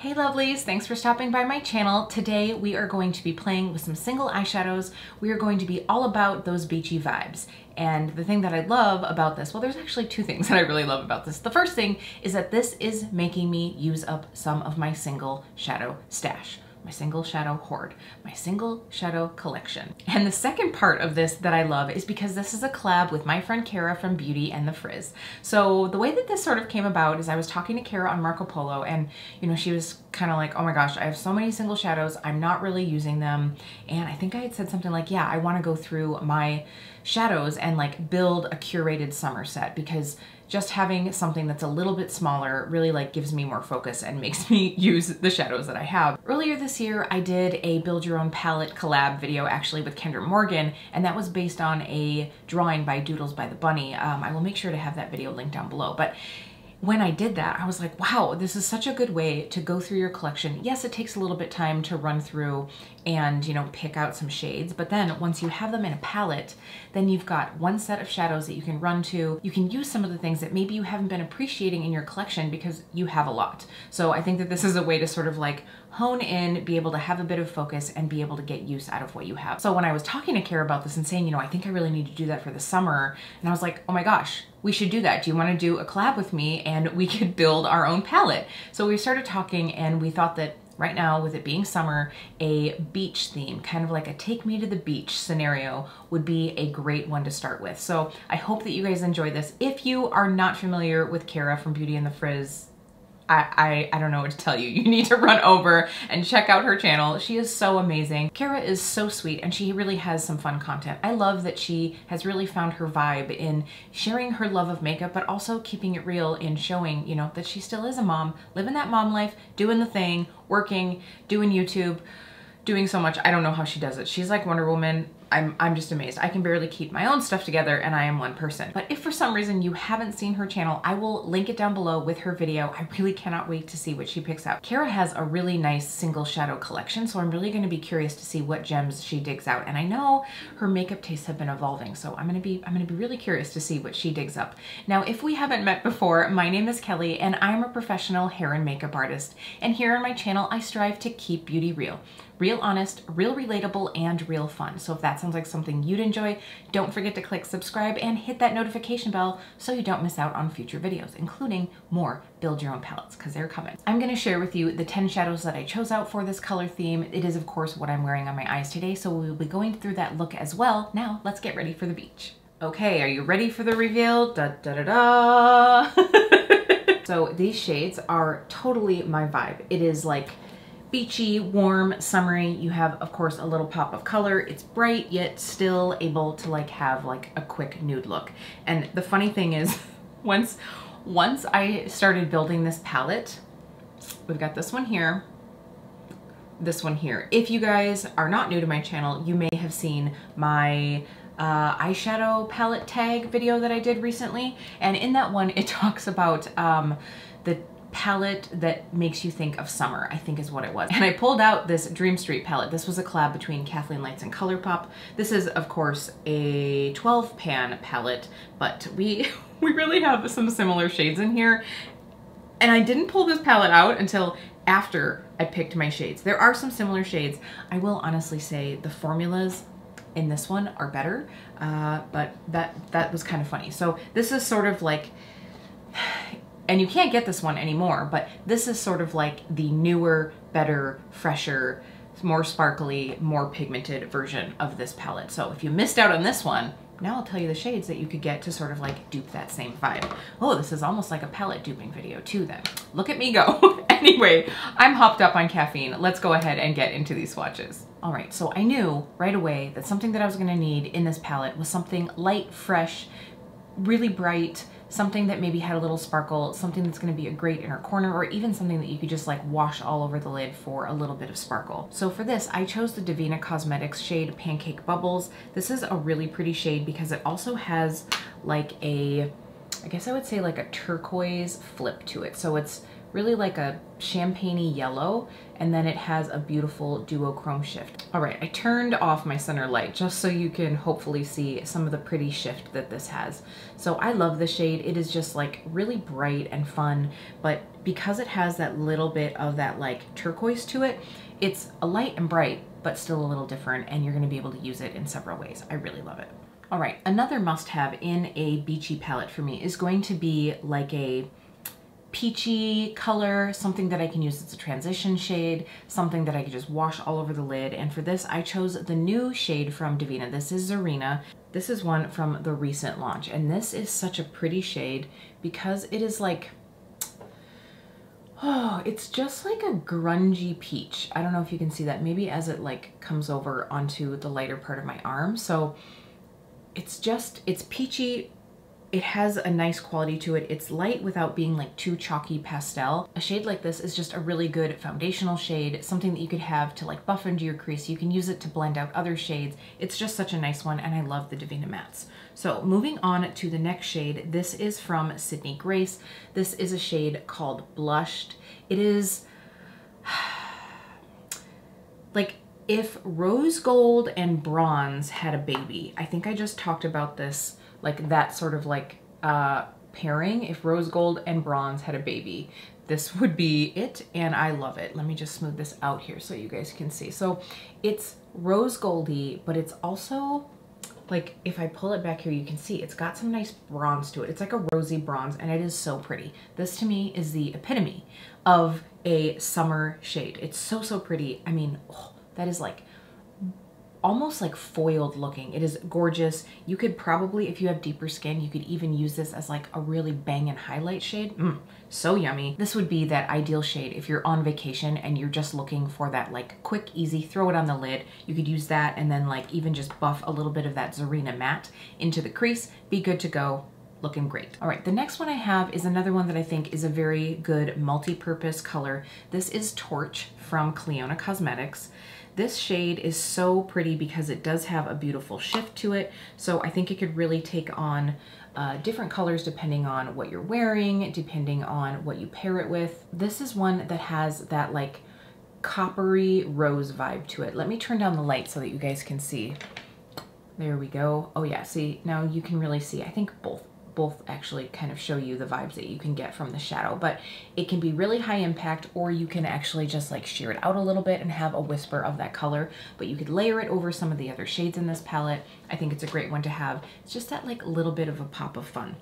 Hey lovelies, thanks for stopping by my channel. Today we are going to be playing with some single eyeshadows. We are going to be all about those beachy vibes. And the thing that I love about this, well, there's actually two things that I really love about this. The first thing is that this is making me use up some of my single shadow stash. My single shadow hoard, my single shadow collection. And the second part of this that I love is because this is a collab with my friend Cara from Beauty and the Frizz. So the way that this sort of came about is I was talking to Cara on Marco Polo, and you know, she was kind of like, oh my gosh, I have so many single shadows, I'm not really using them. And I think I had said something like, yeah, I want to go through my shadows and like build a curated summer set, because just having something that's a little bit smaller really like gives me more focus and makes me use the shadows that I have. Earlier this year, I did a build your own palette collab video actually with Kendra Morgan, and that was based on a drawing by Doodles by the Bunny. I will make sure to have that video linked down below. But when I did that, I was like, wow, this is such a good way to go through your collection. Yes, it takes a little bit of time to run through and, you know, pick out some shades, but then once you have them in a palette, then you've got one set of shadows that you can run to. You can use some of the things that maybe you haven't been appreciating in your collection because you have a lot. So I think that this is a way to sort of like hone in, be able to have a bit of focus and be able to get use out of what you have. So when I was talking to Cara about this and saying, you know, I think I really need to do that for the summer, and I was like, oh my gosh, we should do that. Do you want to do a collab with me and we could build our own palette? So we started talking and we thought that right now, with it being summer, a beach theme, kind of like a take me to the beach scenario, would be a great one to start with. So I hope that you guys enjoy this. If you are not familiar with Cara from Beauty and the Frizz, I don't know what to tell you. You need to run over and check out her channel. She is so amazing. Cara is so sweet and she really has some fun content. I love that she has really found her vibe in sharing her love of makeup, but also keeping it real in showing, you know, that she still is a mom, living that mom life, doing the thing, working, doing YouTube, doing so much. I don't know how she does it. She's like Wonder Woman. I'm just amazed. I can barely keep my own stuff together and I am one person. But if for some reason you haven't seen her channel, I will link it down below with her video. I really cannot wait to see what she picks out. Cara has a really nice single shadow collection, so I'm really gonna be curious to see what gems she digs out. And I know her makeup tastes have been evolving, so I'm gonna be really curious to see what she digs up. Now, if we haven't met before, my name is Kelly and I'm a professional hair and makeup artist. And here on my channel, I strive to keep beauty real. Real honest, real relatable, and real fun. So if that sounds like something you'd enjoy, don't forget to click subscribe and hit that notification bell so you don't miss out on future videos, including more build your own palettes, because they're coming. I'm gonna share with you the 10 shadows that I chose out for this color theme. It is of course what I'm wearing on my eyes today, so we will be going through that look as well. Now let's get ready for the beach. Okay, are you ready for the reveal? Da da da da. So these shades are totally my vibe. It is like beachy, warm, summery. You have, of course, a little pop of color. It's bright, yet still able to like have like a quick nude look. And the funny thing is, once I started building this palette, we've got this one here, this one here. If you guys are not new to my channel, you may have seen my eyeshadow palette tag video that I did recently. And in that one, it talks about the palette that makes you think of summer, I think is what it was. And I pulled out this Dream Street palette. This was a collab between Kathleen Lights and ColourPop. This is, of course, a 12 pan palette, but we really have some similar shades in here. And I didn't pull this palette out until after I picked my shades. There are some similar shades. I will honestly say the formulas in this one are better, but that was kind of funny. So this is sort of like, and you can't get this one anymore, but this is sort of like the newer, better, fresher, more sparkly, more pigmented version of this palette. So if you missed out on this one, now I'll tell you the shades that you could get to sort of like dupe that same vibe. Oh, this is almost like a palette duping video too then. Look at me go. Anyway, I'm hopped up on caffeine. Let's go ahead and get into these swatches. All right, so I knew right away that something that I was gonna need in this palette was something light, fresh, really bright, something that maybe had a little sparkle, something that's gonna be a great inner corner, or even something that you could just like wash all over the lid for a little bit of sparkle. So for this, I chose the Divina Cosmetics shade Pancake Bubbles. This is a really pretty shade because it also has like a, I guess I would say like a turquoise flip to it. So it's really like a champagne-y yellow, and then it has a beautiful duochrome shift. All right, I turned off my center light just so you can hopefully see some of the pretty shift that this has. So I love the shade. It is just like really bright and fun, but because it has that little bit of that like turquoise to it, it's a light and bright, but still a little different, and you're gonna be able to use it in several ways. I really love it. All right, another must-have in a beachy palette for me is going to be like a peachy color, something that I can use as a transition shade, something that I can just wash all over the lid. And for this, I chose the new shade from Divina. This is Zarina. This is one from the recent launch, and this is such a pretty shade because it is like, oh, it's just like a grungy peach. I don't know if you can see that, maybe as it like comes over onto the lighter part of my arm. So it's peachy. It has a nice quality to it. It's light without being like too chalky pastel. A shade like this is just a really good foundational shade, something that you could have to like buff into your crease. You can use it to blend out other shades. It's just such a nice one, and I love the Divina mattes. So moving on to the next shade, this is from Sydney Grace. This is a shade called Blushed. It is like if rose gold and bronze had a baby. I think I just talked about this, like that sort of like pairing. If rose gold and bronze had a baby, this would be it, and I love it. Let me just smooth this out here so you guys can see. So it's rose goldy, but it's also like, if I pull it back here, you can see it's got some nice bronze to it. It's like a rosy bronze, and it is so pretty. This to me is the epitome of a summer shade. It's so, so pretty. I mean, oh, that is like almost like foiled looking. It is gorgeous. You could probably, if you have deeper skin, you could even use this as like a really bang and highlight shade. So yummy. This would be that ideal shade if you're on vacation and you're just looking for that like quick, easy, throw it on the lid. You could use that and then like even just buff a little bit of that Zarina matte into the crease. Be good to go. Looking great. All right, the next one I have is another one that I think is a very good multi-purpose color. This is Torch from Clionadh Cosmetics. This shade is so pretty because it does have a beautiful shift to it. So I think it could really take on different colors depending on what you're wearing, depending on what you pair it with. This is one that has that like coppery rose vibe to it. Let me turn down the light so that you guys can see. There we go. Oh yeah, see, now you can really see. I think both actually kind of show you the vibes that you can get from the shadow, but it can be really high impact, or you can actually just like sheer it out a little bit and have a whisper of that color, but you could layer it over some of the other shades in this palette. I think it's a great one to have. It's just that like little bit of a pop of fun.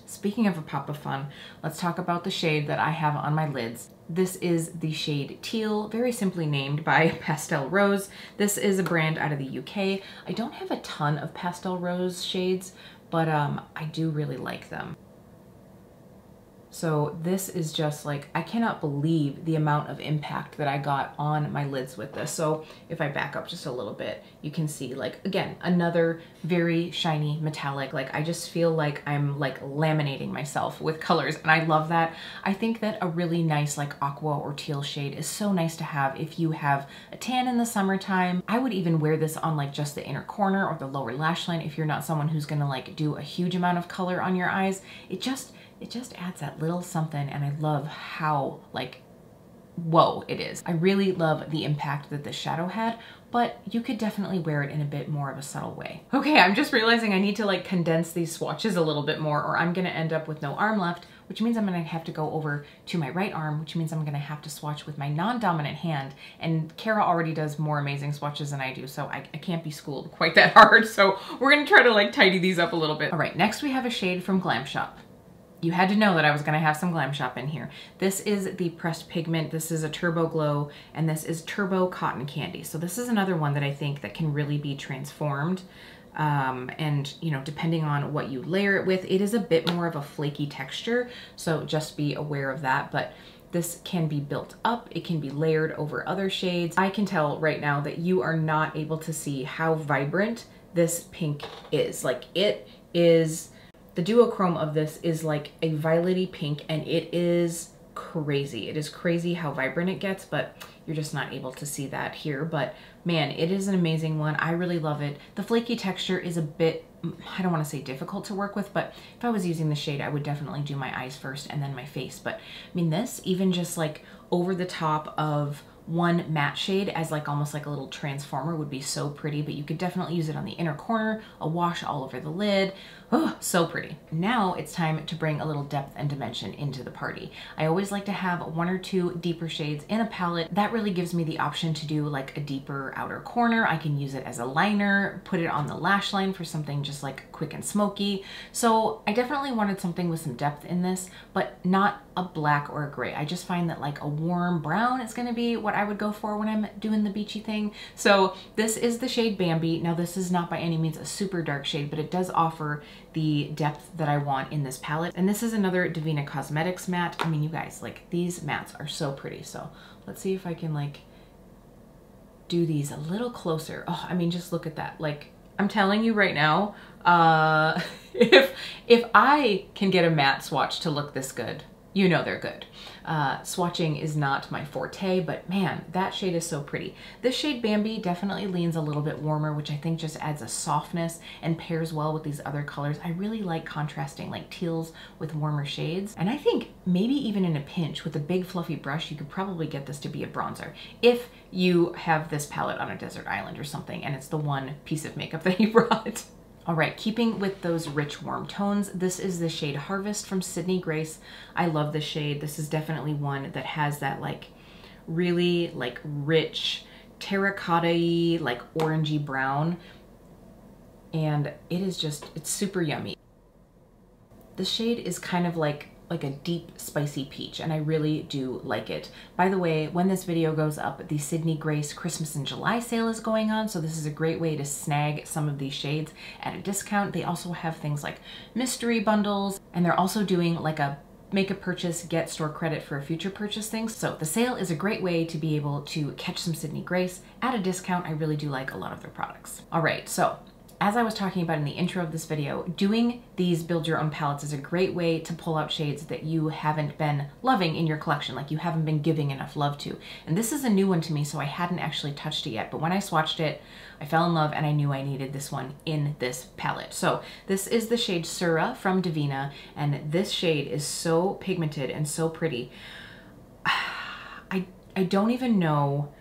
Speaking of a pop of fun, let's talk about the shade that I have on my lids. This is the shade Teal, very simply named by Pastel Rose. This is a brand out of the UK. I don't have a ton of Pastel Rose shades, but I do really like them. So this is just like, I cannot believe the amount of impact that I got on my lids with this. So if I back up just a little bit, you can see like, again, another very shiny metallic. Like I just feel like I'm like laminating myself with colors, and I love that. I think that a really nice like aqua or teal shade is so nice to have if you have a tan in the summertime. I would even wear this on like just the inner corner or the lower lash line if you're not someone who's gonna like do a huge amount of color on your eyes. It just adds that little something, and I love how like, whoa, it is. I really love the impact that this shadow had, but you could definitely wear it in a bit more of a subtle way. Okay, I'm just realizing I need to like condense these swatches a little bit more, or I'm gonna end up with no arm left, which means I'm gonna have to go over to my right arm, which means I'm gonna have to swatch with my non-dominant hand. And Cara already does more amazing swatches than I do, so I can't be schooled quite that hard. So we're gonna try to like tidy these up a little bit. All right, next we have a shade from Glam Shop. You had to know that I was gonna have some Glam Shop in here. This is the Pressed Pigment. This is a Turbo Glow, and this is Turbo Cotton Candy. So this is another one that I think that can really be transformed. And you know, depending on what you layer it with, it is a bit more of a flaky texture. So just be aware of that. But this can be built up. It can be layered over other shades. I can tell right now that you are not able to see how vibrant this pink is. Like it is, the duochrome of this is like a violety pink, and it is crazy. It is crazy how vibrant it gets, but you're just not able to see that here. But man, it is an amazing one. I really love it. The flaky texture is a bit I don't want to say difficult to work with, but if I was using the shade, I would definitely do my eyes first and then my face. But I mean, this even just like over the top of one matte shade as like almost like a little transformer would be so pretty, but you could definitely use it on the inner corner, a wash all over the lid. Oh, so pretty. Now it's time to bring a little depth and dimension into the party. I always like to have 1 or 2 deeper shades in a palette. That really gives me the option to do like a deeper outer corner. I can use it as a liner, put it on the lash line for something just like quick and smoky. So I definitely wanted something with some depth in this, but not a black or a gray. I just find that like a warm brown is gonna be what I would go for when I'm doing the beachy thing. So this is the shade Bambi. Now this is not by any means a super dark shade, but it does offer the depth that I want in this palette. And this is another Divina Cosmetics matte. I mean, you guys, like these mattes are so pretty. So let's see if I can like do these a little closer. Oh, I mean, just look at that. Like I'm telling you right now, if I can get a matte swatch to look this good, you know they're good. Swatching is not my forte, but man, that shade is so pretty. This shade Bambi definitely leans a little bit warmer, which I think just adds a softness and pairs well with these other colors. I really like contrasting like teals with warmer shades. And I think maybe even in a pinch with a big fluffy brush, you could probably get this to be a bronzer if you have this palette on a desert island or something and it's the one piece of makeup that you brought. All right, keeping with those rich, warm tones, this is the shade Harvest from Sydney Grace. I love this shade. This is definitely one that has that like really like rich, terracotta-y, like orangey brown. And it is just, it's super yummy. The shade is kind of like a deep spicy peach, and I really do like it. By the way, when this video goes up, the Sydney Grace Christmas in July sale is going on, so this is a great way to snag some of these shades at a discount. They also have things like mystery bundles, and they're also doing like a make a purchase, get store credit for a future purchase thing. So the sale is a great way to be able to catch some Sydney Grace at a discount. I really do like a lot of their products. All right, so as I was talking about in the intro of this video, doing these build your own palettes is a great way to pull out shades that you haven't been loving in your collection, like you haven't been giving enough love to. And this is a new one to me, so I hadn't actually touched it yet, but when I swatched it, I fell in love and I knew I needed this one in this palette. So this is the shade Sura from Divina, and this shade is so pigmented and so pretty. I don't even know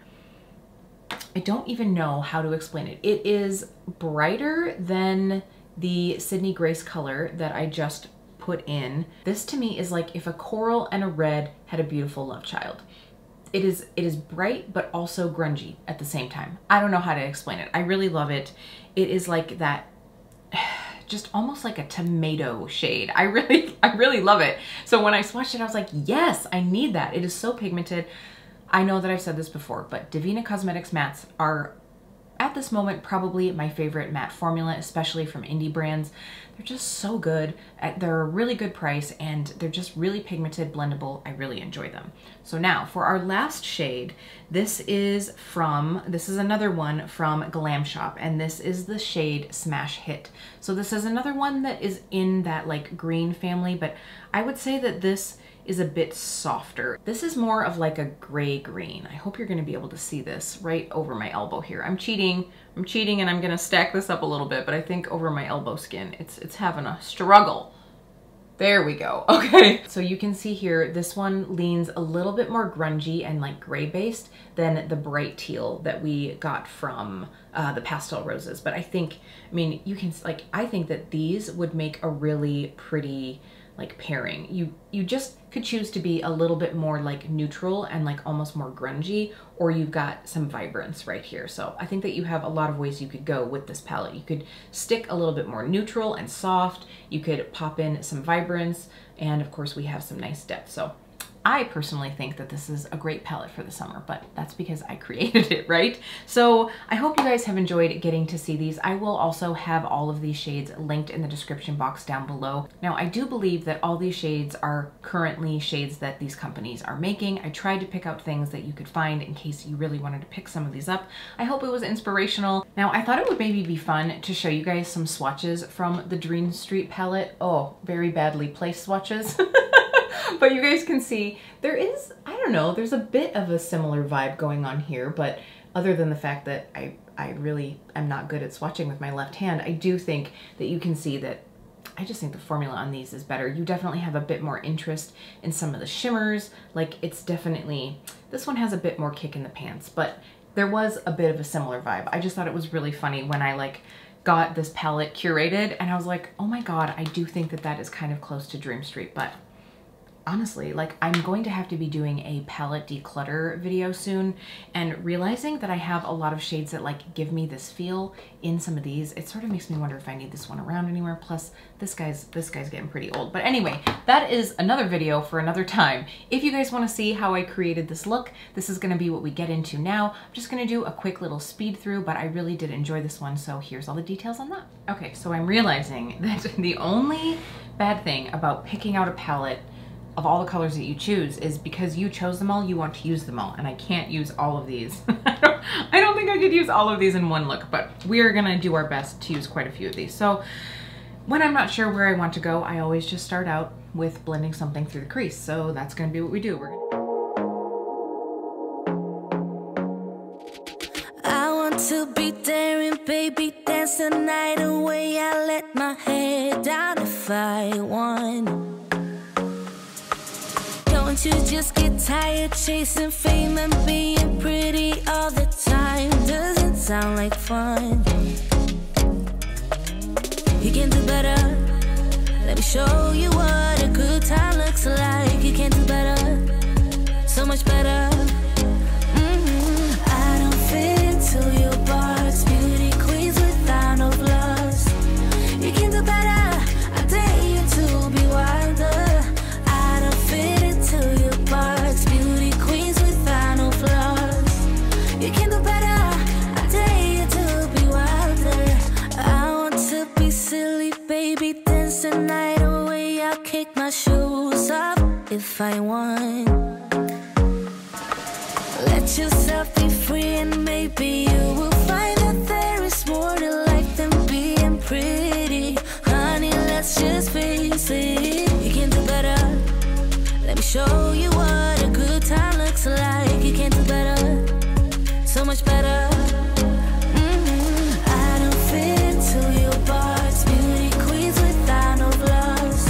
how to explain it. It is brighter than the Sydney Grace color that I just put in. This to me is like if a coral and a red had a beautiful love child. It is bright, but also grungy at the same time. I don't know how to explain it. I really love it. It is like that, just almost like a tomato shade. I really love it. So when I swatched it, I was like, yes, I need that. It is so pigmented. I know that I've said this before, but Divina Cosmetics mattes are, at this moment, probably my favorite matte formula, especially from indie brands. They're just so good. They're a really good price, and they're just really pigmented, blendable. I really enjoy them. So now, for our last shade, this is another one from Glam Shop, and this is the shade Smash Hit. So this is another one that is in that like green family, but I would say that this is a bit softer. This is more of like a gray green. I hope you're gonna be able to see this right over my elbow here. I'm cheating and I'm gonna stack this up a little bit, but I think over my elbow skin, it's having a struggle. There we go, okay. So you can see here, this one leans a little bit more grungy and like gray based than the bright teal that we got from the Pastel Roses. But I think that these would make a really pretty like pairing. You just could choose to be a little bit more like neutral and like almost more grungy, or you've got some vibrance right here. So I think that you have a lot of ways you could go with this palette. You could stick a little bit more neutral and soft. You could pop in some vibrance, and of course we have some nice depth. So I personally think that this is a great palette for the summer, but that's because I created it, right? So I hope you guys have enjoyed getting to see these. I will also have all of these shades linked in the description box down below. Now, I do believe that all these shades are currently shades that these companies are making. I tried to pick out things that you could find in case you really wanted to pick some of these up. I hope it was inspirational. Now, I thought it would maybe be fun to show you guys some swatches from the Dream Street palette. Oh, very badly placed swatches. But you guys can see there is, I don't know, there's a bit of a similar vibe going on here, but other than the fact that I really am not good at swatching with my left hand, I do think that you can see that I just think the formula on these is better. You definitely have a bit more interest in some of the shimmers. Like it's definitely, this one has a bit more kick in the pants, but there was a bit of a similar vibe. I just thought it was really funny when I like got this palette curated and I was like, oh my God, I do think that that is kind of close to Dream Street, but honestly, like I'm going to have to be doing a palette declutter video soon, and realizing that I have a lot of shades that like give me this feel in some of these, it sort of makes me wonder if I need this one around anywhere. Plus this guy's getting pretty old. But anyway, that is another video for another time. If you guys want to see how I created this look, this is going to be what we get into now. I'm just going to do a quick little speed through, but I really did enjoy this one, so here's all the details on that. Okay, so I'm realizing that the only bad thing about picking out a palette of all the colors that you choose is because you chose them all, you want to use them all, and I can't use all of these. I don't think I could use all of these in one look, but we're gonna do our best to use quite a few of these. So when I'm not sure where I want to go, I always just start out with blending something through the crease. So that's gonna be what we do. I want to be daring, baby, dance the night away. I let my head down if I want. Don't you just get tired chasing fame and being pretty all the time? Doesn't sound like fun. You can do better. Let me show you what a good time looks like. You can do better, so much better. I don't fit into your box, beauty queens without no flaws. You can do better. I dare you to be wilder. I don't fit into your box, beauty queens without no flaws. You can do better. I dare you to be wilder. I want to be silly, baby, dance the night away. I'll kick my shoes off if I want. Let yourself be free and maybe you will find that there is more to life than being pretty. Honey, let's just face it. You can do better. Let me show you what a good time looks like. You can do better, so much better. I don't fit into your box, beauty queens without no flaws.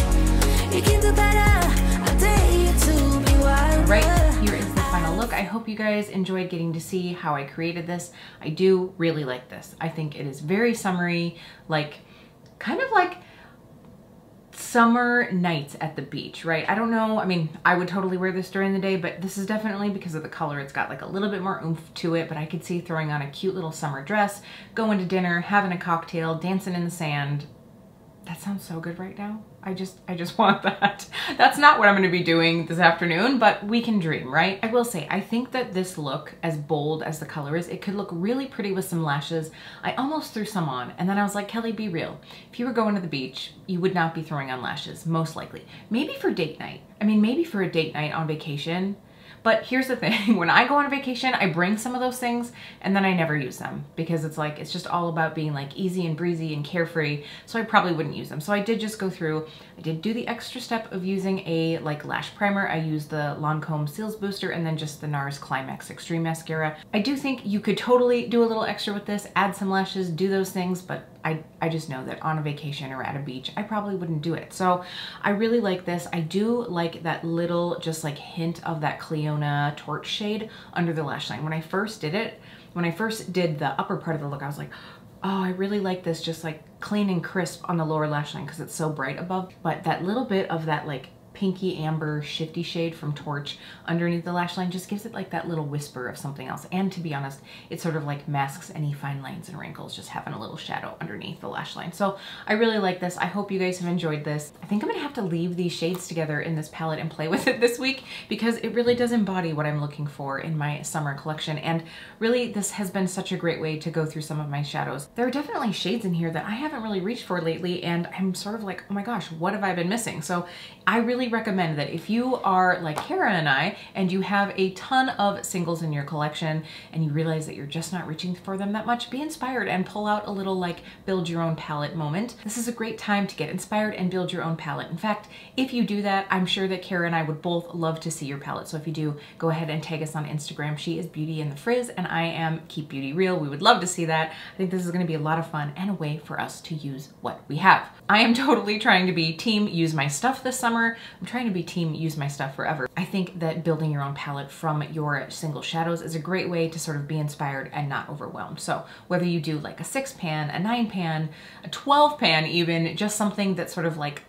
You can do better. I dare you to be wild. Right, here is the final look. I hope you guys enjoyed getting to see how I created this. I do really like this. I think it is very summery, like kind of like summer nights at the beach, right? I don't know, I mean, I would totally wear this during the day, but this is definitely because of the color. It's got like a little bit more oomph to it, but I could see throwing on a cute little summer dress, going to dinner, having a cocktail, dancing in the sand. That sounds so good right now. I just want that. That's not what I'm gonna be doing this afternoon, but we can dream, right? I will say, I think that this look, as bold as the color is, it could look really pretty with some lashes. I almost threw some on, and then I was like, Kelly, be real. If you were going to the beach, you would not be throwing on lashes, most likely. Maybe for date night. I mean, maybe for a date night on vacation. But here's the thing, when I go on vacation, I bring some of those things and then I never use them because it's like, it's just all about being like easy and breezy and carefree. So I probably wouldn't use them. So I did just go through, I did do the extra step of using a like lash primer. I used the Lancome Seals Booster and then just the NARS Climax Extreme Mascara. I do think you could totally do a little extra with this, add some lashes, do those things, but I just know that on a vacation or at a beach, I probably wouldn't do it. So I really like this. I do like that little just like hint of that Cleona Torch shade under the lash line. When I first did it, when I first did the upper part of the look, I was like, oh, I really like this just like clean and crisp on the lower lash line because it's so bright above. But that little bit of that like pinky amber shifty shade from Torch underneath the lash line just gives it like that little whisper of something else. And to be honest, it sort of like masks any fine lines and wrinkles, just having a little shadow underneath the lash line. So I really like this. I hope you guys have enjoyed this. I think I'm gonna have to leave these shades together in this palette and play with it this week because it really does embody what I'm looking for in my summer collection. And really, this has been such a great way to go through some of my shadows. There are definitely shades in here that I haven't really reached for lately, and I'm sort of like, oh my gosh, what have I been missing? So I really highly recommend that if you are like Cara and I, and you have a ton of singles in your collection and you realize that you're just not reaching for them that much, be inspired and pull out a little like build your own palette moment. This is a great time to get inspired and build your own palette. In fact, if you do that, I'm sure that Cara and I would both love to see your palette. So if you do, go ahead and tag us on Instagram. She is Beauty in the Frizz and I am Keep Beauty Real. We would love to see that. I think this is gonna be a lot of fun and a way for us to use what we have. I am totally trying to be team use my stuff this summer. I'm trying to be team use my stuff forever. I think that building your own palette from your single shadows is a great way to sort of be inspired and not overwhelmed. So whether you do like a 6-pan, a 9-pan, a 12-pan even, just something that sort of like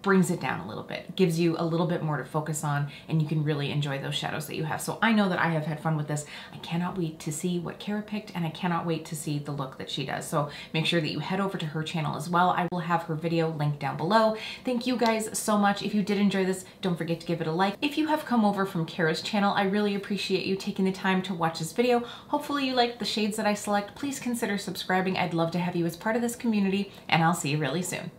brings it down a little bit, gives you a little bit more to focus on, and you can really enjoy those shadows that you have. So I know that I have had fun with this. I cannot wait to see what Cara picked, and I cannot wait to see the look that she does. So make sure that you head over to her channel as well. I will have her video linked down below. Thank you guys so much. If you did enjoy this, don't forget to give it a like. If you have come over from Cara's channel, I really appreciate you taking the time to watch this video. Hopefully you liked the shades that I select. Please consider subscribing. I'd love to have you as part of this community, and I'll see you really soon.